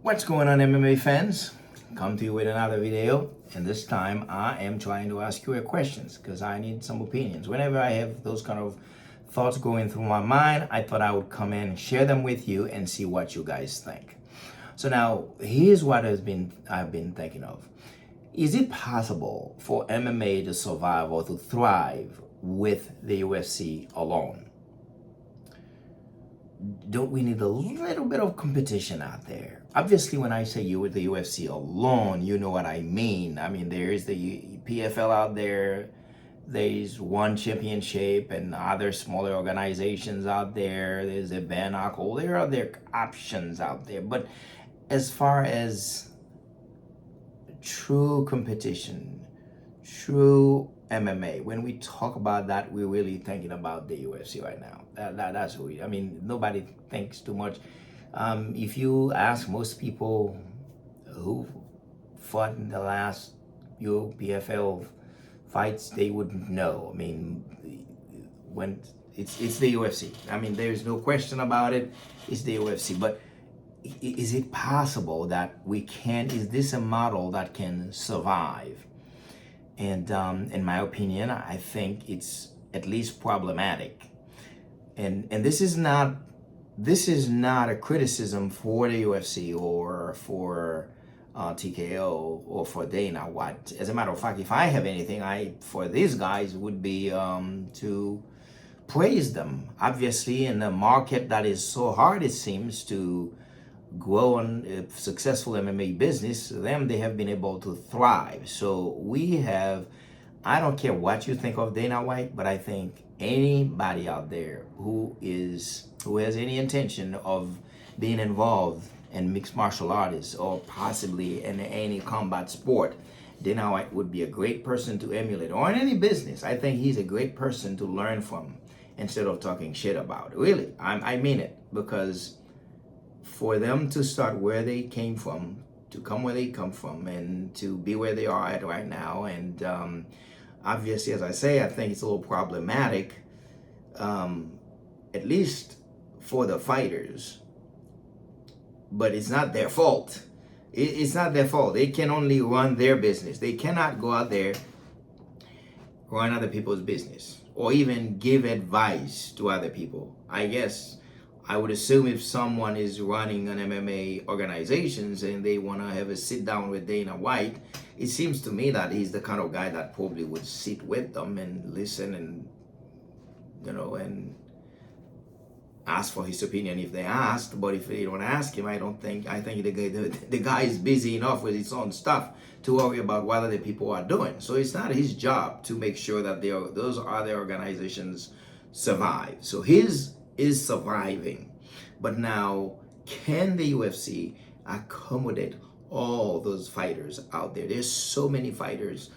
What's going on, MMA fans? Come to you with another video, and this time I am trying to ask you questions because I need some opinions. Whenever I have those kind of thoughts going through my mind, I thought I would come in and share them with you and see what you guys think. So now, here's what I've been thinking of. Is it possible for MMA to survive or to thrive with the UFC alone? Don't we need a little bit of competition out there? Obviously, when I say you with the UFC alone, you know what I mean. I mean, there is the PFL out there, there's one championship and other smaller organizations out there, there's a Bannockle, there are other options out there. But as far as true competition, true MMA, when we talk about that, we're really thinking about the UFC right now. That's what I mean, nobody thinks too much. If you ask most people who fought in the last PFL fights, they wouldn't know. I mean, when it's the UFC. I mean, there's no question about it. It's the UFC. But is it possible that is this a model that can survive? And in my opinion, I think it's at least problematic. And this is not a criticism for the UFC or for TKO or for Dana White. As a matter of fact, if I have anything, for these guys would be to praise them. Obviously, in a market that is so hard, it seems, to grow on a successful MMA business, they have been able to thrive. So I don't care what you think of Dana White, but I think anybody out there who has any intention of being involved in mixed martial arts or possibly in any combat sport, Dana White would be a great person to emulate, or in any business. I think he's a great person to learn from instead of talking shit about. Really, I mean it, because for them to start where they came from, to come where they come from, and to be where they are at right now, and obviously, as I say, I think it's a little problematic, at least for the fighters. But it's not their fault. It's not their fault. They can only run their business. They cannot go out there, run other people's business, or even give advice to other people. I guess I would assume if someone is running an MMA organizations and they want to have a sit down with Dana White, it seems to me that he's the kind of guy that probably would sit with them and listen and, and ask for his opinion if they asked. But if they don't ask him, I think the guy is busy enough with his own stuff to worry about what other people are doing. So it's not his job to make sure that those other organizations survive. So his is surviving. But now, can the UFC accommodate all those fighters out there? There's so many fighters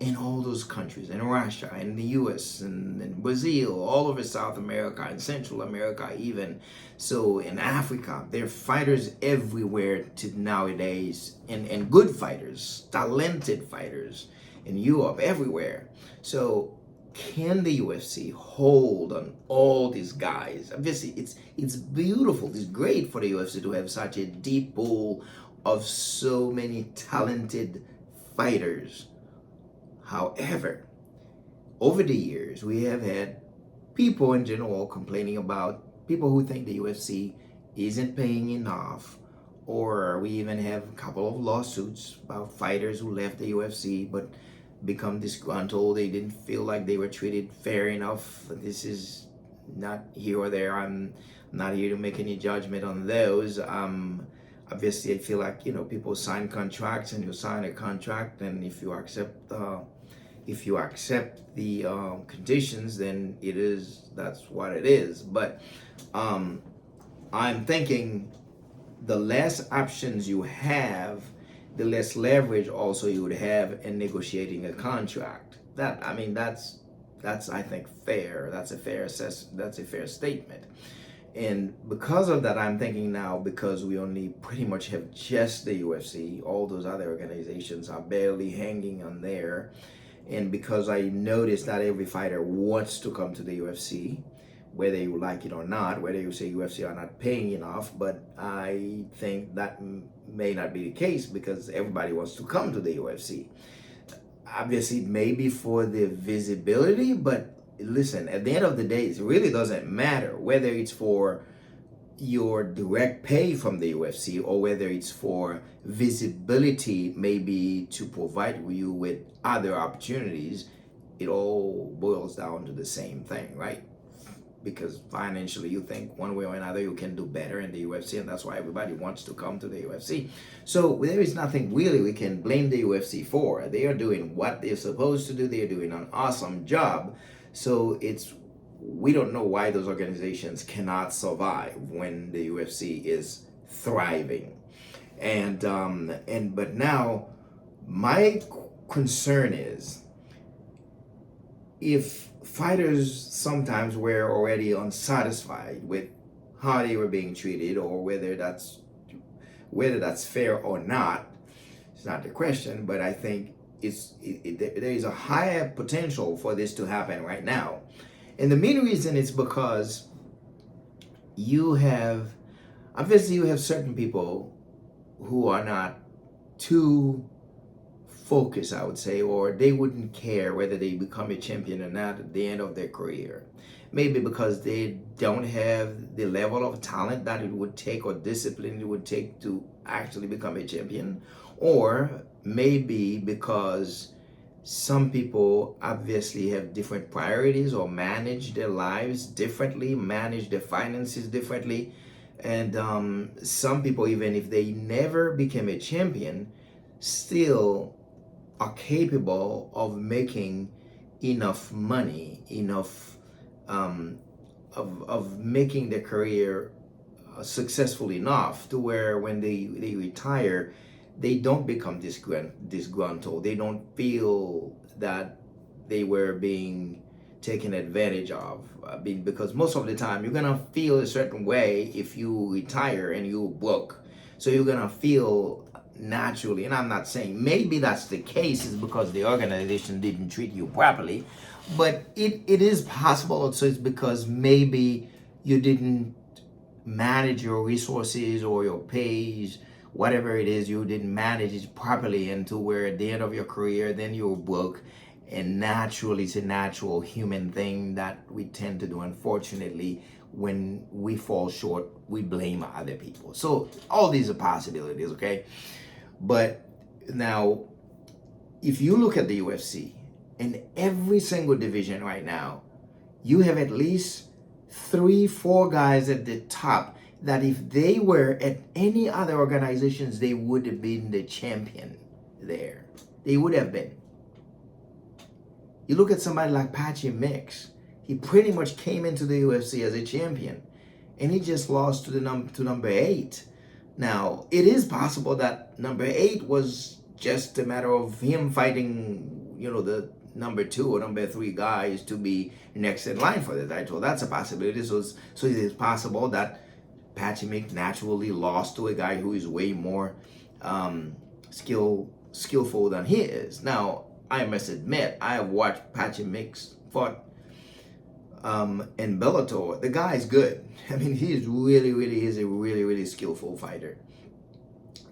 in all those countries, in Russia, in the US, and in Brazil, all over South America, and Central America even. So in Africa, there are fighters everywhere nowadays, and good fighters, talented fighters in Europe, everywhere. So can the UFC hold on all these guys? Obviously, it's beautiful. It's great for the UFC to have such a deep pool of so many talented fighters. However, over the years, we have had people in general complaining about people who think the UFC isn't paying enough, or we even have a couple of lawsuits about fighters who left the UFC but become disgruntled. They didn't feel like they were treated fair enough. This is not here or there. I'm not here to make any judgment on those. Obviously, I feel like people sign contracts, and you sign a contract, and if you accept the conditions, then that's what it is. But I'm thinking the less options you have, the less leverage also you would have in negotiating a contract. That's I think fair. That's a fair statement. And because of that, I'm thinking now, because we only pretty much have just the UFC, all those other organizations are barely hanging on there. And because I noticed that every fighter wants to come to the UFC, whether you like it or not, whether you say UFC are not paying enough. But I think that may not be the case because everybody wants to come to the UFC. Obviously, maybe for the visibility, but listen, at the end of the day, it really doesn't matter whether it's for your direct pay from the UFC or whether it's for visibility, maybe to provide you with other opportunities. It all boils down to the same thing, right? Because financially you think one way or another you can do better in the UFC, and that's why everybody wants to come to the UFC. So there is nothing really we can blame the UFC for. They are doing what they're supposed to do. They're doing an awesome job. So we don't know why those organizations cannot survive when the UFC is thriving. But now my concern is, if fighters sometimes were already unsatisfied with how they were being treated, or whether that's fair or not, it's not the question. But I think there is a higher potential for this to happen right now, and the main reason is because you have certain people who are not too focus, I would say, or they wouldn't care whether they become a champion or not at the end of their career. Maybe because they don't have the level of talent that it would take, or discipline it would take, to actually become a champion. Or maybe because some people obviously have different priorities, or manage their lives differently, manage their finances differently. And some people, even if they never became a champion, still are capable of making enough money, enough of making their career successful enough to where when they retire, they don't become disgruntled. They don't feel that they were being taken advantage of. Because most of the time you're gonna feel a certain way if you retire and you book. So you're gonna feel naturally, and I'm not saying maybe that's the case is because the organization didn't treat you properly, but it is possible also it's because maybe you didn't manage your resources or your pays, whatever it is, you didn't manage it properly, and to where at the end of your career then you're broke. And naturally, it's a natural human thing that we tend to do. Unfortunately, when we fall short, we blame other people. So all these are possibilities, okay? But now, if you look at the UFC, in every single division right now, you have at least 3-4 guys at the top that if they were at any other organizations, they would have been the champion there. They would have been. You look at somebody like Patchy Mix. He pretty much came into the UFC as a champion, and he just lost to number 8. Now, it is possible that number 8 was just a matter of him fighting, the number 2 or number 3 guys to be next in line for the title. That's a possibility. So it is possible that Patchy Mix naturally lost to a guy who is way more skillful than he is. Now, I must admit, I have watched Patchy Mix fought in Bellator. The guy is good. I mean, he's is a really skillful fighter.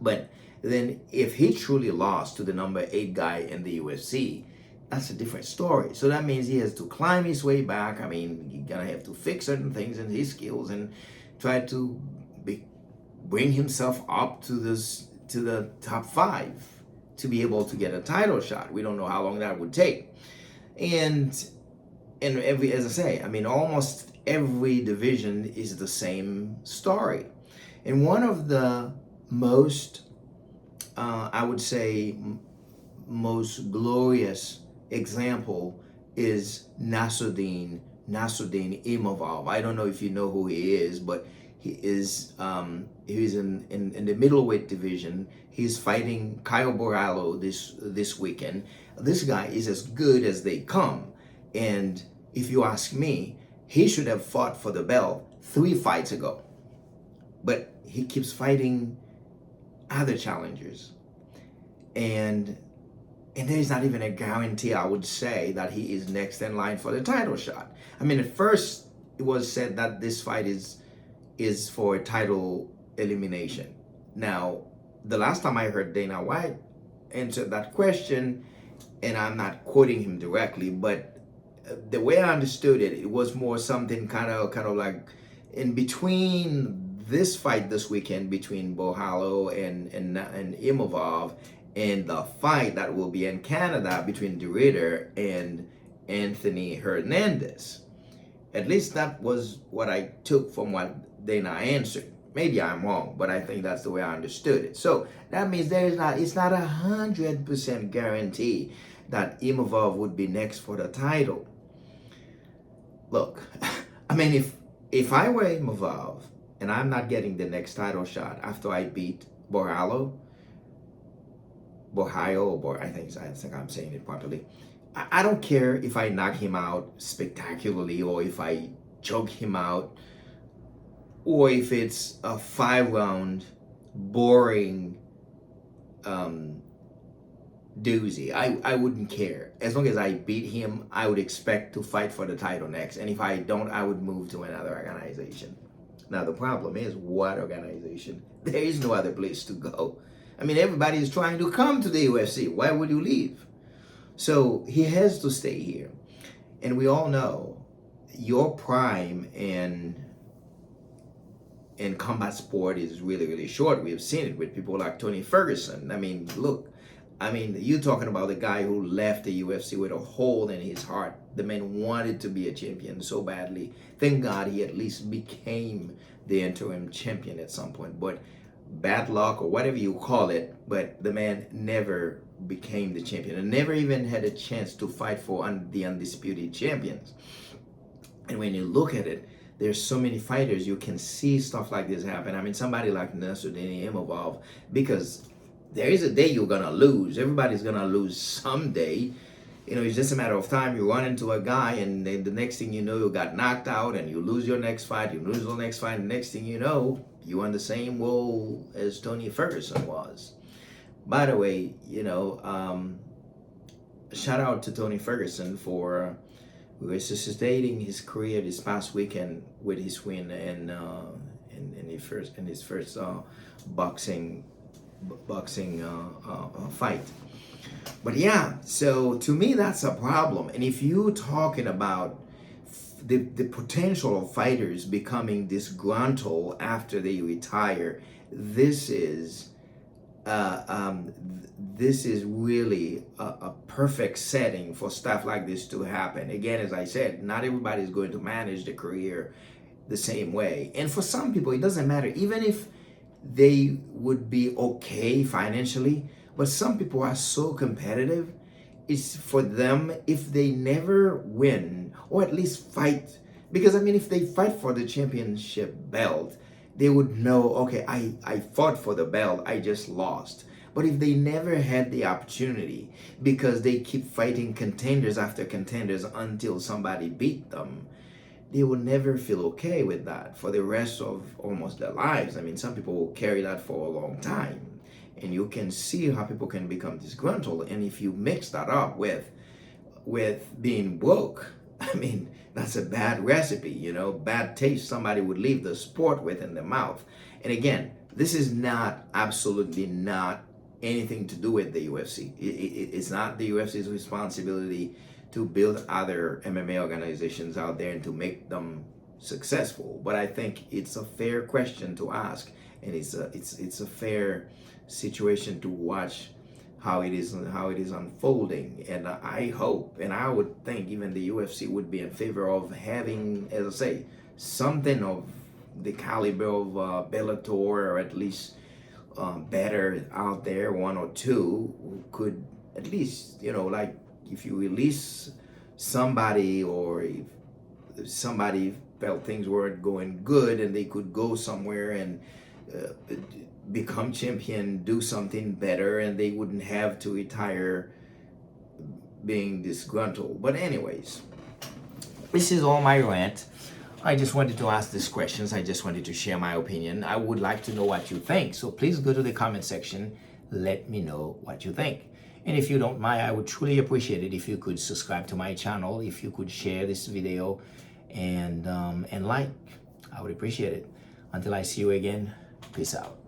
But then if he truly lost to the number 8 guy in the UFC, that's a different story. So that means he has to climb his way back. I mean, he's gonna have to fix certain things in his skills and try to bring himself up to the top 5 to be able to get a title shot. We don't know how long that would take. And as I say, I mean, almost every division is the same story. And one of the most, I would say, most glorious example is Nasruddin Imavov. I don't know if you know who he is, but he's in the middleweight division. He's fighting Caio Borralho this weekend. This guy is as good as they come. And if you ask me, he should have fought for the belt 3 fights ago. But he keeps fighting other challengers. And there's not even a guarantee, I would say, that he is next in line for the title shot. I mean, at first, it was said that this fight is for title elimination. Now, the last time I heard Dana White answer that question, and I'm not quoting him directly, but the way I understood it, it was more something kind of like in between this fight this weekend between Bohalo and Imavov, and the fight that will be in Canada between De Ridder and Anthony Hernandez. At least that was what I took from what Dana answered. Maybe I'm wrong, but I think that's the way I understood it. So that means it's not 100% guarantee that Imavov would be next for the title. Look, I mean, if I were Imavov and I'm not getting the next title shot after I beat I think I'm saying it properly. I don't care if I knock him out spectacularly, or if I choke him out, or if it's a 5-round boring doozy. I wouldn't care. As long as I beat him, I would expect to fight for the title next. And if I don't, I would move to another organization. Now, the problem is, what organization? There is no other place to go. I mean, everybody is trying to come to the UFC. Why would you leave? So he has to stay here. And we all know your prime in combat sport is really, really short. We've seen it with people like Tony Ferguson. I mean, look, you're talking about the guy who left the UFC with a hole in his heart. The man wanted to be a champion so badly. Thank God he at least became the interim champion at some point. But bad luck or whatever you call it, but the man never became the champion and never even had a chance to fight for the undisputed champions. And when you look at it, there's so many fighters, you can see stuff like this happen. I mean, somebody like Nasruddin Imavov, because there is a day you're gonna lose. Everybody's gonna lose someday. You know, it's just a matter of time. You run into a guy, and then the next thing you know, you got knocked out, and you lose your next fight. You lose the next fight, and the next thing you know, you're in the same role as Tony Ferguson was. By the way, you know, shout out to Tony Ferguson for resuscitating his career this past weekend with his win in his first boxing fight. But yeah, so to me that's a problem. And if you're talking about the potential of fighters becoming disgruntled after they retire, this is really a perfect setting for stuff like this to happen. Again, as I said, not everybody is going to manage the career the same way. And for some people, it doesn't matter, even if they would be okay financially. But some people are so competitive, it's for them, if they never win, or at least fight, because I mean, if they fight for the championship belt, they would know, okay, I fought for the belt, I just lost. But if they never had the opportunity, because they keep fighting contenders after contenders until somebody beat them, they will never feel okay with that for the rest of almost their lives. I mean, some people will carry that for a long time. And you can see how people can become disgruntled. And if you mix that up with being broke, I mean, that's a bad recipe, you know, bad taste somebody would leave the sport with in their mouth. And again, this is not, absolutely not anything to do with the UFC. It's not the UFC's responsibility to build other MMA organizations out there and to make them successful. But I think it's a fair question to ask, and it's a fair situation to watch how it is unfolding. And I hope, and I would think even the UFC would be in favor of having, as I say, something of the caliber of Bellator, or at least better out there, one or two who could at least, you know, like if you release somebody, or if somebody felt things weren't going good and they could go somewhere and become champion, do something better, and they wouldn't have to retire being disgruntled. But anyways, this is all my rant. I just wanted to ask these questions. I just wanted to share my opinion. I would like to know what you think. So please go to the comment section. Let me know what you think. And if you don't mind, I would truly appreciate it if you could subscribe to my channel, if you could share this video, and like. I would appreciate it. Until I see you again, peace out.